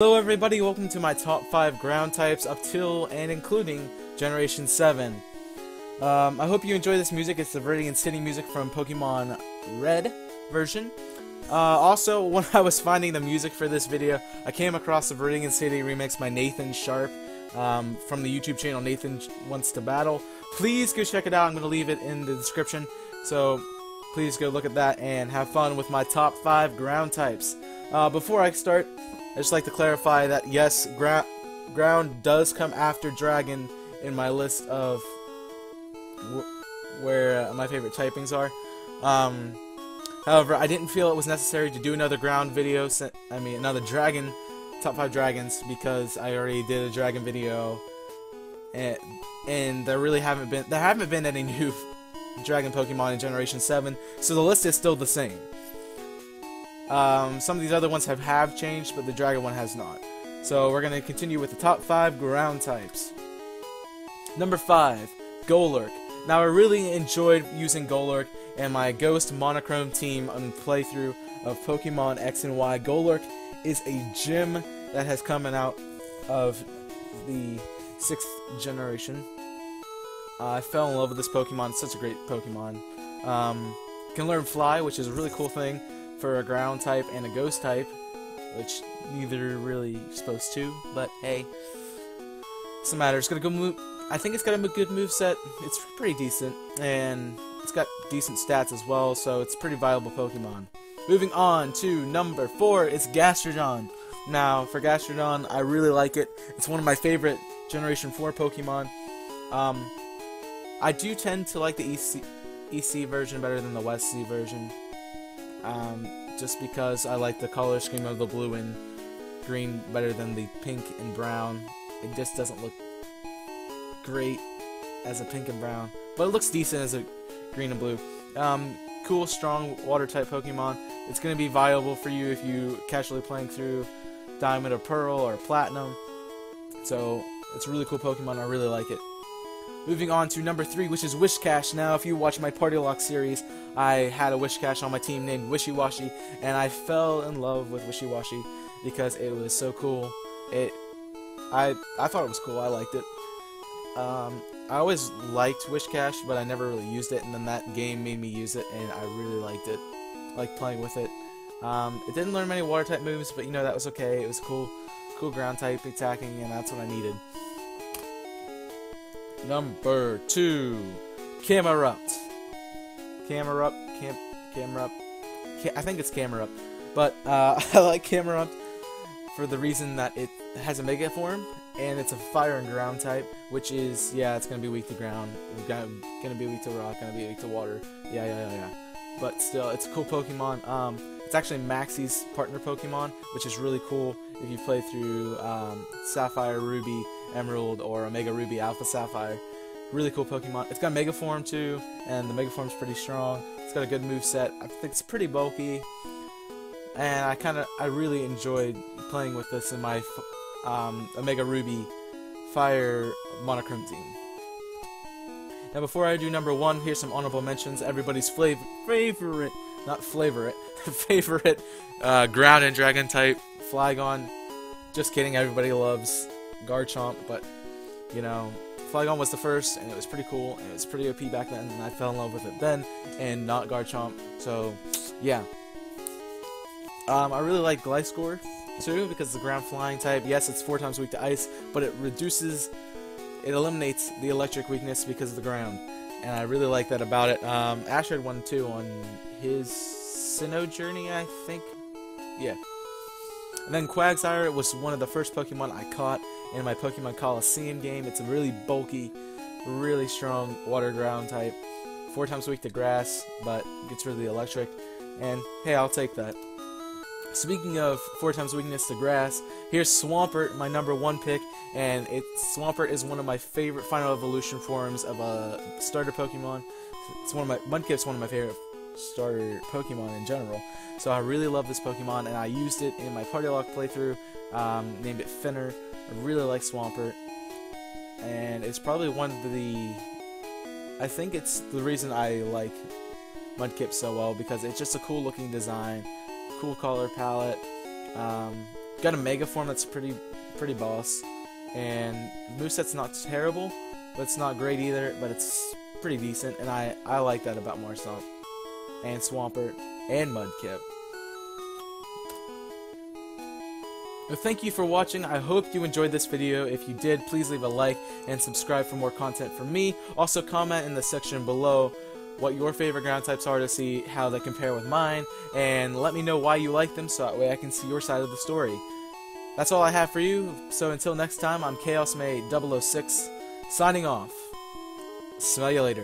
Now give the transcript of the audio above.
Hello everybody, welcome to my top 5 ground types up till and including Generation 7. I hope you enjoy this music. It's the Viridian City music from Pokemon Red version. Also, when I was finding the music for this video, I came across the Viridian City remix by Nathan Sharp from the YouTube channel Nathan Wants to Battle. Please go check it out. I'm going to leave it in the description, so please go look at that and have fun with my top 5 ground types. Before I start, I'd just like to clarify that yes, ground does come after dragon in my list of where my favorite typings are. However, I didn't feel it was necessary to do another ground video, another dragon, top 5 dragons, because I already did a dragon video, and there haven't been any new dragon Pokemon in Generation 7, so the list is still the same. Some of these other ones have changed, but the dragon one has not. So we're going to continue with the top 5 ground types. Number 5, Golurk. Now I really enjoyed using Golurk in my Ghost Monochrome team on playthrough of Pokemon X and Y. Golurk is a gem that has come out of the 6th generation. I fell in love with this Pokemon. It's such a great Pokemon. Can learn Fly, which is a really cool thing for a ground type and a ghost type, which neither really supposed to, but hey, doesn't matter. It's gonna go move. I think it's got a good move set. It's pretty decent, and it's got decent stats as well, so it's a pretty viable Pokemon. Moving on to number 4 is Gastrodon. Now, for Gastrodon, I really like it. It's one of my favorite Generation 4 Pokemon. I do tend to like the EC version better than the West C version. Just because I like the color scheme of the blue and green better than the pink and brown. It just doesn't look great as a pink and brown, but it looks decent as a green and blue. Cool, strong water type Pokemon. It's going to be viable for you if you casually playing through Diamond or Pearl or Platinum. So it's a really cool Pokemon. I really like it. Moving on to number 3, which is Whiscash. Now, if you watch my Party Lock series, I had a Whiscash on my team named Wishy-Washy, and I fell in love with Wishy-Washy because it was so cool. I thought it was cool. I liked it. I always liked Whiscash, but I never really used it, and then that game made me use it, and I really liked it. I liked playing with it. It didn't learn many water-type moves, but you know, that was okay. It was cool ground-type attacking, and that's what I needed. Number 2, Kamrup. Kamrup. I think it's Kamrup, but I like Kamrup for the reason that it has a Mega form and it's a fire and ground type, which is, yeah, it's gonna be weak to ground, gonna be weak to rock, gonna be weak to water. Yeah. But still, it's a cool Pokemon. It's actually Maxie's partner Pokemon, which is really cool if you play through Sapphire, Ruby, Emerald, or Omega Ruby, Alpha Sapphire. Really cool Pokemon. It's got Mega Form too, and the Mega Form's pretty strong. It's got a good move set. I think it's pretty bulky, and I really enjoyed playing with this in my Omega Ruby Fire Monochrome team. Now, before I do number 1, here's some honorable mentions. Everybody's favorite ground and dragon type, Flygon. Just kidding, everybody loves Garchomp, but you know, Flygon was the first, and it was pretty cool, and it was pretty OP back then, and I fell in love with it then, and not Garchomp, so yeah. I really like Gliscor too, because the ground flying type. Yes, it's 4 times weak to ice, but it eliminates the electric weakness because of the ground, and I really like that about it. Ash had one too on his Sinnoh journey, I think. Yeah. And then Quagsire was one of the first Pokemon I caught in my Pokemon Coliseum game. It's a really bulky, really strong water ground type. 4 times weak to grass, but gets rid of the electric. And hey, I'll take that. Speaking of 4 times weakness to grass, here's Swampert, my number 1 pick, and Swampert is one of my favorite final evolution forms of a starter Pokemon. Mudkip's one of my favorite starter Pokemon in general, so I really love this Pokemon, and I used it in my Party Lock playthrough. Named it Finner. I really like Swampert, and it's probably I think it's the reason I like Mudkip so well, because it's just a cool looking design, cool color palette, Got a Mega form that's pretty boss. And moveset's not terrible, but it's not great either, but it's pretty decent, and I like that about Marshtomp. And Swampert, and Mudkip. Well, thank you for watching. I hope you enjoyed this video. If you did, please leave a like and subscribe for more content from me. Also, comment in the section below what your favorite ground types are to see how they compare with mine, and let me know why you like them so that way I can see your side of the story. That's all I have for you, so until next time, I'm Chaos May 006, signing off. Smell you later.